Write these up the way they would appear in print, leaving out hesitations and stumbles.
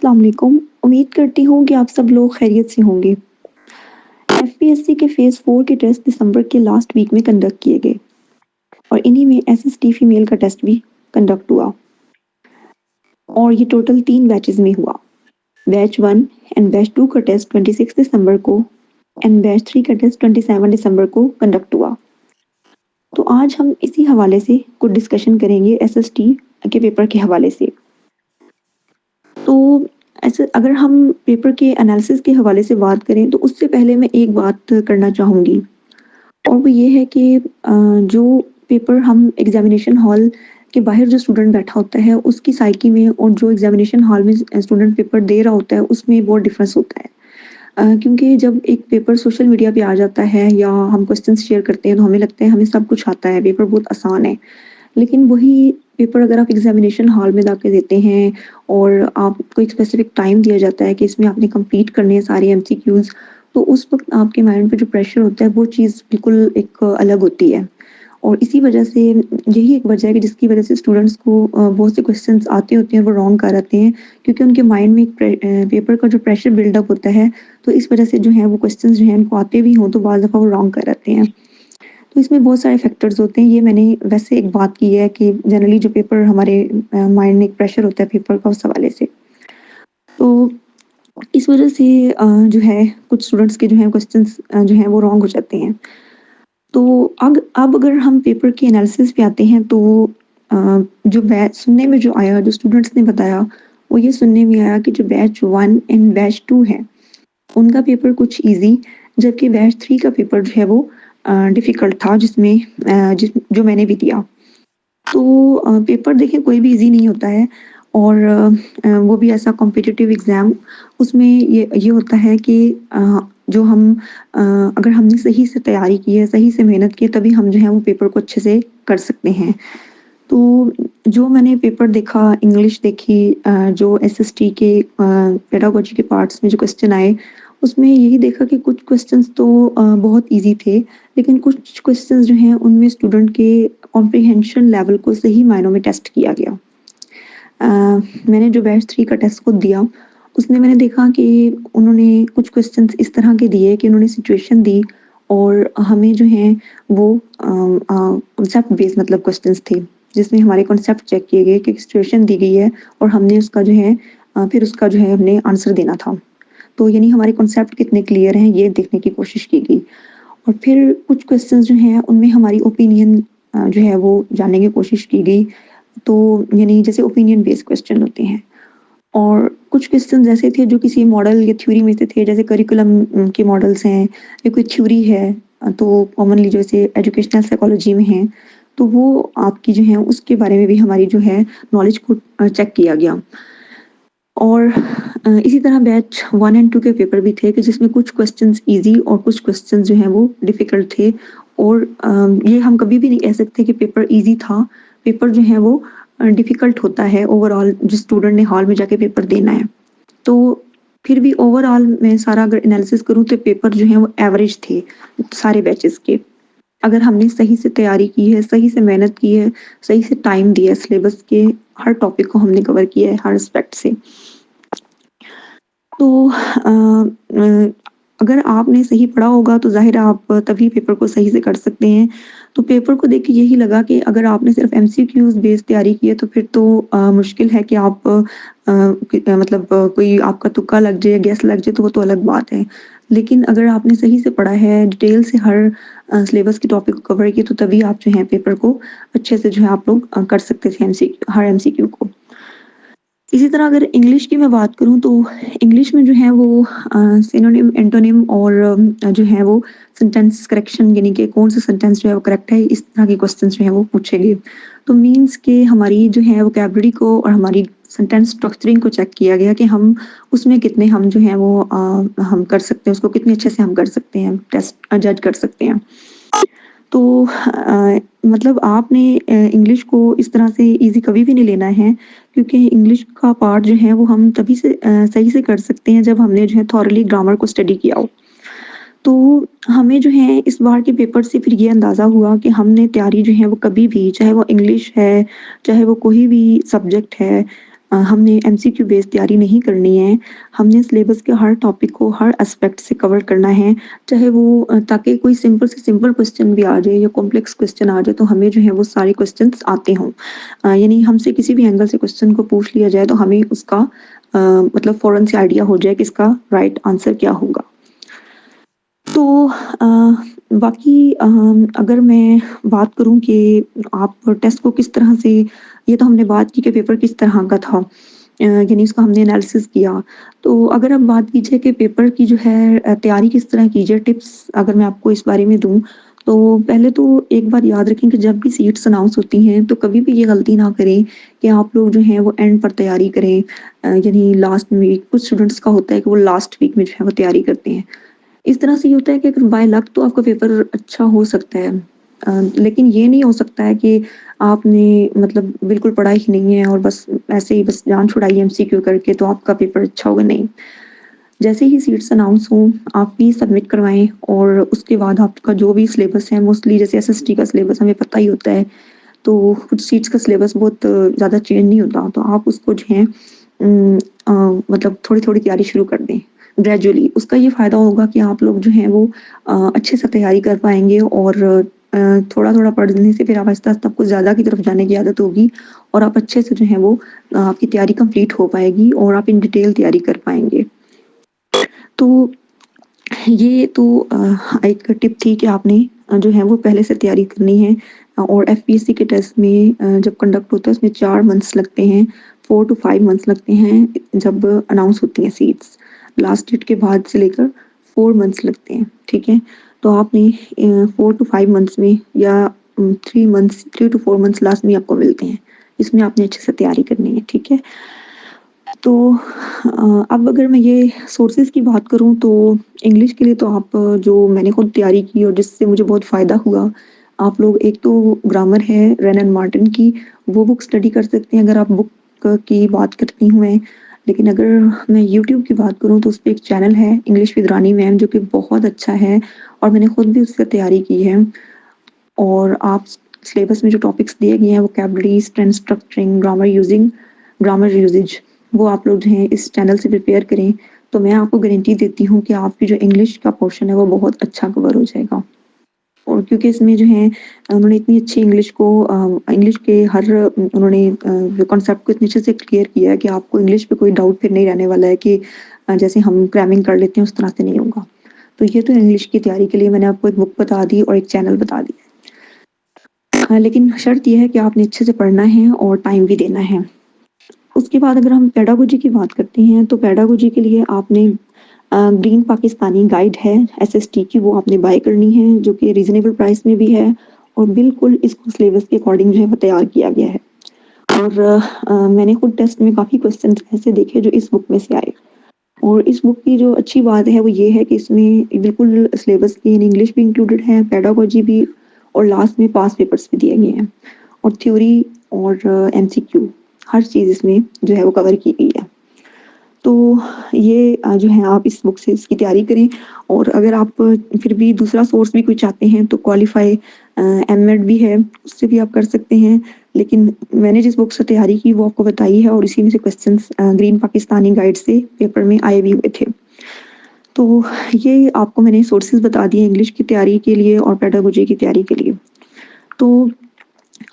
अस्सलाम वालेकुम। उम्मीद करती हूँ कि आप सब लोग खैरियत से होंगे। एफपीएससी के फ़ेज़ 4 के टेस्ट दिसंबर के लास्ट वीक में कंडक्ट किए गए और इन्हीं में एसएसटी फीमेल का टेस्ट भी कंडक्ट हुआ और ये टोटल 3 बैचेज़ में हुआ। बैच 1 एंड बैच 2 का टेस्ट 26 दिसंबर को एंड बैच 3 का टेस्ट 27 दिसंबर को कंडक्ट हुआ। तो आज हम इसी हवाले से कुछ डिस्कशन करेंगे एसएसटी के पेपर के हवाले से। तो ऐसे अगर हम पेपर के एनालिसिस के हवाले से बात करें तो उससे पहले मैं एक बात करना चाहूँगी और वो ये है कि जो पेपर हम एग्ज़ामिनेशन हॉल के बाहर जो स्टूडेंट बैठा होता है उसकी साइकी में और जो एग्ज़ामिनेशन हॉल में स्टूडेंट पेपर दे रहा होता है उसमें बहुत डिफरेंस होता है। क्योंकि जब एक पेपर सोशल मीडिया पे आ जाता है या हम क्वेश्चंस शेयर करते हैं तो हमें लगता है हमें सब कुछ आता है, पेपर बहुत आसान है। लेकिन वही पेपर अगर आप एग्ज़ामिनेशन हॉल में जाके देते हैं और आपको एक स्पेसिफिक टाइम दिया जाता है कि इसमें आपने कंप्लीट करने हैं सारे एमसीक्यूज़, तो उस वक़्त आपके माइंड पे जो प्रेशर होता है वो चीज़ बिल्कुल एक अलग होती है। और इसी वजह से यही एक वजह है कि जिसकी वजह से स्टूडेंट्स को बहुत से क्वेश्चंस आते होते हैं वो रॉन्ग कर आते हैं क्योंकि उनके माइंड में एक पेपर का जो प्रेशर बिल्डअप होता है, तो इस वजह से जो है वो क्वेश्चंस जो हैं उनको आते भी हों तो बाज़ दफ़ा वो रॉन्ग कर आते हैं। तो इसमें बहुत सारे फैक्टर्स होते हैं। ये मैंने वैसे एक बात की है कि जनरली जो पेपर हमारे माइंड में एक प्रेशर होता है पेपर का उस हवाले से। तो इस वजह से जो है कुछ स्टूडेंट्स के जो हैं क्वेश्चंस जो हैं वो रॉन्ग हो जाते हैं। तो अब अगर हम पेपर के एनालिसिस पे आते हैं तो जो बैच सुनने में जो आया, जो स्टूडेंट्स ने बताया, वो ये सुनने में आया कि जो बैच 1 एंड बैच 2 है, उनका पेपर कुछ ईज़ी जबकि बैच 3 का पेपर जो है वो डिफ़िकल्ट था जिसमें जो मैंने भी दिया। तो पेपर देखिए कोई भी ईज़ी नहीं होता है और वो भी ऐसा कॉम्पिटिटिव एग्ज़ाम उसमें ये होता है कि जो हम अगर हमने सही से तैयारी की है, सही से मेहनत की है तभी हम जो है वो पेपर को अच्छे से कर सकते हैं। तो जो मैंने पेपर देखा, इंग्लिश देखी जो एसएसटी के पेडागोजी के पार्ट्स में जो क्वेश्चन आए, उसमें यही देखा कि कुछ क्वेश्चंस तो बहुत ईज़ी थे, लेकिन कुछ क्वेश्चंस जो हैं उनमें स्टूडेंट के कॉम्प्रिहेंशन लेवल को सही मायनों में टेस्ट किया गया। मैंने जो बैच 3 का टेस्ट खुद दिया, उसमें मैंने देखा कि उन्होंने कुछ क्वेश्चंस इस तरह के दिए कि उन्होंने सिचुएशन दी और हमें जो हैं वो कॉन्सेप्ट बेस्ड मतलब क्वेश्चंस थे, जिसमें हमारे कॉन्सेप्ट चेक किए गए कि सिचुएशन दी गई है और हमने उसका जो है फिर उसका जो है हमने आंसर देना था। तो यानी हमारे कॉन्सेप्ट कितने क्लियर हैं ये देखने की कोशिश की गई और फिर कुछ क्वेश्चंस जो हैं उनमें हमारी ओपिनियन जो है वो जानने की कोशिश की गई। तो यानी जैसे ओपिनियन बेस्ड क्वेश्चन होते हैं और कुछ क्वेश्चंस ऐसे थे जो किसी मॉडल या थ्योरी में से थे जैसे करिकुलम के मॉडल्स हैं या कोई थ्योरी है तो कॉमनली जैसे एजुकेशनल साइकोलॉजी में हैं, तो वो आपकी जो है उसके बारे में भी हमारी जो है नॉलेज को चेक किया गया। और इसी तरह बैच 1 एंड 2 के पेपर भी थे कि जिसमें कुछ क्वेश्चंस ईज़ी और कुछ क्वेश्चंस जो हैं वो डिफ़िकल्ट थे और ये हम कभी भी नहीं कह सकते कि पेपर ईज़ी था। पेपर जो है वो डिफ़िकल्ट होता है ओवरऑल जिस स्टूडेंट ने हॉल में जाके पेपर देना है। तो फिर भी ओवरऑल मैं सारा अगर एनालिसिस करूँ तो पेपर जो हैं वो एवरेज थे सारे बैचेज़ के। अगर हमने सही से तैयारी की है, सही से मेहनत की है, सही से टाइम दिया है, सिलेबस के हर टॉपिक को हमने कवर किया है हर एस्पेक्ट से। तो अगर आपने सही पढ़ा होगा तो ज़ाहिर है आप तभी पेपर को सही से कर सकते हैं। तो पेपर को देख के यही लगा कि अगर आपने सिर्फ़ एमसीक्यूज़ बेस्ड तैयारी की है तो फिर तो मुश्किल है कि आप मतलब कोई आपका तुक्का लग जाए, गेस लग जाए तो वो तो अलग बात है। लेकिन अगर आपने सही से पढ़ा है, डिटेल से हर सिलेबस के टॉपिक को कवर किया तो तभी आप जो है पेपर को अच्छे से जो है आप लोग कर सकते थे हर एमसीक्यू को। इसी तरह अगर इंग्लिश की मैं बात करूँ तो इंग्लिश में जो है वो सिनोनिम, एंटोनिम और जो है वो सेंटेंस करेक्शन यानी कि कौन सा सेंटेंस जो है वो करेक्ट है, इस तरह के क्वेश्चंस जो हैं वो पूछे गए। तो मीन्स कि हमारी जो है वोकैब्युलरी को और हमारी सेंटेंस स्ट्रक्चरिंग को चेक किया गया कि हम उसमें कितने हम जो हैं वो हम कर सकते हैं, उसको कितने अच्छे से हम कर सकते हैं, टेस्ट जज कर सकते हैं। तो मतलब आपने इंग्लिश को इस तरह से ईज़ी कभी भी नहीं लेना है क्योंकि इंग्लिश का पार्ट जो है वो हम तभी से सही से कर सकते हैं जब हमने जो है थॉरली ग्रामर को स्टडी किया हो। तो हमें जो है इस बार के पेपर से फिर ये अंदाज़ा हुआ कि हमने तैयारी जो है वो कभी भी चाहे वो इंग्लिश है, चाहे वो कोई भी सब्जेक्ट है हमने एमसीक्यू बेस्ड तैयारी नहीं करनी है, हमने सिलेबस के हर टॉपिक को हर एस्पेक्ट से कवर करना है, चाहे वो ताकि कोई सिंपल से सिंपल क्वेश्चन भी आ जाए या कॉम्प्लेक्स क्वेश्चन आ जाए तो हमें जो है वो सारे क्वेश्चंस आते हों। यानी हमसे किसी भी एंगल से क्वेश्चन को पूछ लिया जाए तो हमें उसका मतलब फ़ौरन से आइडिया हो जाए कि इसका राइट आंसर क्या होगा। तो बाकी अगर मैं बात करूँ कि आप टेस्ट को किस तरह से, ये तो हमने बात की कि पेपर किस तरह का था, यानी उसका हमने एनालिसिस किया। तो अगर अब बात की जाए कि पेपर की जो है तैयारी किस तरह की जाए, टिप्स अगर मैं आपको इस बारे में दूँ, तो पहले तो एक बात याद रखें कि जब भी सीट्स अनाउंस होती हैं तो कभी भी ये गलती ना करें कि आप लोग जो हैं वो एंड पर तैयारी करें, यानी लास्ट वीक कुछ स्टूडेंट्स का होता है कि वो लास्ट वीक में जो है वो तैयारी करते हैं। इस तरह से ये होता है कि अगर बाय लक तो आपका पेपर अच्छा हो सकता है, लेकिन ये नहीं हो सकता है कि आपने मतलब बिल्कुल पढ़ा ही नहीं है और बस ऐसे ही बस जान छुड़ाई है एमसीक्यू करके तो आपका पेपर अच्छा होगा, नहीं। जैसे ही सीट्स अनाउंस हों आप प्लीज़ सबमिट करवाएँ और उसके बाद आपका जो भी सिलेबस है, मोस्टली जैसे एसएसटी का सिलेबस हमें पता ही होता है, तो कुछ सीट्स का सिलेबस बहुत ज़्यादा चेंज नहीं होता, तो आप उसको जो है मतलब थोड़ी-थोड़ी तैयारी शुरू कर दें ग्रेजुअली। उसका ये फ़ायदा होगा कि आप लोग जो हैं वो अच्छे से तैयारी कर पाएँगे और थोड़ा-थोड़ा पढ़ने से फिर आप आहिस्ता-आहिस्ता आपको ज़्यादा की तरफ जाने की आदत होगी और आप अच्छे से जो है वो आपकी तैयारी कंप्लीट हो पाएगी और आप इन डिटेल तैयारी कर पाएँगे। तो ये तो एक टिप थी कि आपने जो है वो पहले से तैयारी करनी है, और एफपीएससी के टेस्ट में जब कंडक्ट होता है उसमें 4 मंथ्स लगते हैं, 4 टू 5 मंथ्स लगते हैं जब अनाउंस होती हैं सीट्स। लास्ट डेट के बाद से लेकर 4 मंथ्स लगते हैं, ठीक है? तो आपने 4 टू 5 मंथ्स में या 3 टू 4 मंथ्स लास्ट में आपको मिलते हैं। इसमें आपने अच्छे से तैयारी करनी है, ठीक है? तो अब अगर मैं ये सोर्सेज़ की बात करूँ तो इंग्लिश के लिए तो आप जो मैंने खुद तैयारी की और जिससे मुझे बहुत फ़ायदा हुआ, आप लोग एक तो ग्रामर है रैन एंड मार्टिन की, वो बुक स्टडी कर सकते हैं अगर आप बुक की बात करती हूँ मैं। लेकिन अगर मैं यूट्यूब की बात करूँ तो उसपे एक चैनल है इंग्लिश विद रानी मैम जो कि बहुत अच्छा है और मैंने खुद भी उससे तैयारी की है। और आप सिलेबस में जो टॉपिक्स दिए गए हैं vocabulary, strength structuring, grammar usage, वो आप लोग जो हैं इस चैनल से प्रिपेयर करें, तो मैं आपको गारंटी देती हूँ कि आपकी जो इंग्लिश का पोर्शन है वो बहुत अच्छा कवर हो जाएगा। और क्योंकि इसमें जो है उन्होंने इतनी अच्छी इंग्लिश को इंग्लिश के हर उन्होंने कॉन्सेप्ट को इतने अच्छे से क्लियर किया है कि आपको इंग्लिश पे कोई डाउट फिर नहीं रहने वाला है कि जैसे हम क्रैमिंग कर लेते हैं उस तरह से नहीं होगा। तो ये तो इंग्लिश की तैयारी के लिए मैंने आपको एक बुक बता दी और एक चैनल बता दिया। लेकिन शर्त ये है कि आपने अच्छे से पढ़ना है और टाइम भी देना है। उसके बाद अगर हम पेडागोजी की बात करते हैं तो पेडागोजी के लिए आपने ग्रीन पाकिस्तानी गाइड है एसएसटी की, वो आपने बाय करनी है जो कि रीज़नेबल प्राइस में भी है और बिल्कुल इसको सिलेबस के अकॉर्डिंग जो है वो तैयार किया गया है। और मैंने खुद टेस्ट में काफ़ी क्वेश्चंस ऐसे देखे जो इस बुक में से आए। और इस बुक की जो अच्छी बात है वो ये है कि इसमें बिल्कुल सिलेबस की इंग्लिश भी इंक्लूडेड है, पेडागोजी भी और लास्ट में पास पेपर्स भी दिए गए हैं और थ्योरी और एमसीक्यू हर चीज़ इसमें जो है वो कवर की गई है। तो ये जो है आप इस बुक से इसकी तैयारी करें और अगर आप फिर भी दूसरा सोर्स भी कोई चाहते हैं तो क्वालिफाई एमएड भी है, उससे भी आप कर सकते हैं। लेकिन मैंने जिस बुक से तैयारी की वो आपको बताई है और इसी में से क्वेश्चंस ग्रीन पाकिस्तानी गाइड से पेपर में आए भी हुए थे। तो ये आपको मैंने सोर्सेज़ बता दिए इंग्लिश की तैयारी के लिए और पेडागोजी की तैयारी के लिए। तो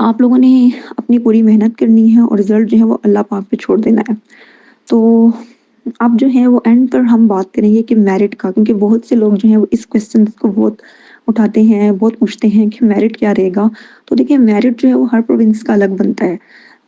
आप लोगों ने अपनी पूरी मेहनत करनी है और रिज़ल्ट जो है वो अल्लाह पाक पे छोड़ देना है। तो अब जो है वो एंड पर हम बात करेंगे कि मेरिट का, क्योंकि बहुत से लोग जो हैं वो इस क्वेश्चन को बहुत उठाते हैं, बहुत पूछते हैं कि मेरिट क्या रहेगा? तो देखिए मेरिट जो है वो हर प्रोविंस का अलग बनता है।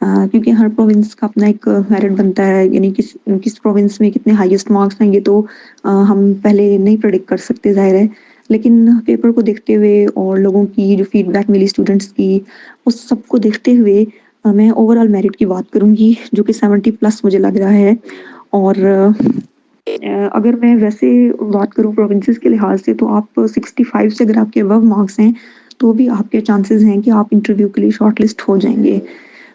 क्योंकि हर प्रोविंस का अपना एक मेरिट बनता है, यानी किस किस प्रोविंस में कितने हाईएस्ट मार्क्स आएँगे तो हम पहले नहीं प्रेडिक्ट कर सकते, ज़ाहिर है। लेकिन पेपर को देखते हुए और लोगों की जो फीडबैक मिली स्टूडेंट्स की, उस सबको देखते हुए मैं ओवरऑल मेरिट की बात करूँगी जो कि 70 प्लस मुझे लग रहा है। और अगर मैं वैसे बात करूँ प्रोविंसेस के लिहाज से तो आप 65 से अगर आपके अबव मार्क्स हैं तो भी आपके चांसेस हैं कि आप इंटरव्यू के लिए शॉर्टलिस्ट हो जाएँगे।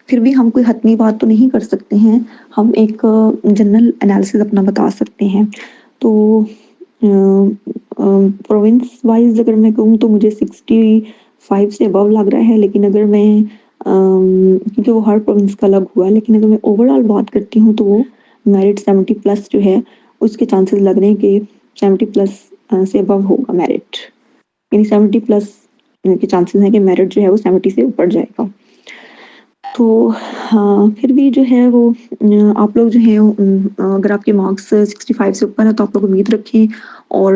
फिर भी हम कोई हतमी बात तो नहीं कर सकते हैं, हम एक जनरल एनालिसिस अपना बता सकते हैं। तो प्रोविंस वाइज़ अगर मैं कहूँ तो मुझे 65 से अबव लग रहा है, लेकिन अगर मैं क्योंकि वो हर प्रोविंस का अलग हुआ है, लेकिन अगर मैं ओवरऑल बात करती हूँ तो वो मेरिट 70 प्लस जो है उसके चांसेस लग रहे हैं कि 70 प्लस से अबव होगा मेरिट, यानी 70 प्लस के चांसेस हैं कि मेरिट जो है वो 70 से ऊपर जाएगा। तो हाँ, फिर भी जो है वो आप लोग जो हैं अगर आपके मार्क्स 65 से ऊपर है तो आप लोग उम्मीद रखें और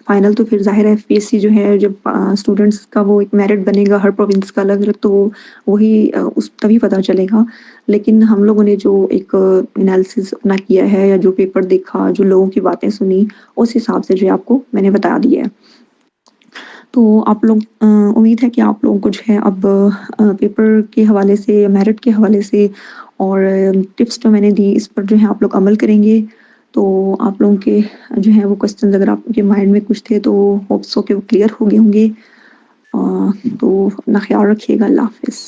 फाइनल तो फिर ज़ाहिर है एफपीएससी जो है जब स्टूडेंट्स का वो एक मेरिट बनेगा हर प्रोविंस का अलग-अलग तो वही उस तभी पता चलेगा। लेकिन हम लोगों ने जो एक एनालिसिस अपना किया है या जो पेपर देखा, जो लोगों की बातें सुनी, उस हिसाब से जो है आपको मैंने बता दिया है। तो आप लोग उम्मीद है कि आप लोगों को जो है अब पेपर के हवाले से, मेरिट के हवाले से और टिप्स जो मैंने दी इस पर जो है आप लोग अमल करेंगे। तो आप लोगों के जो है वो क्वेश्चंस अगर आपके माइंड में कुछ थे तो होप सो कि वो क्लियर हो गए होंगे। तो अपना ख्याल रखिएगा। अल्लाह हाफ़िज़।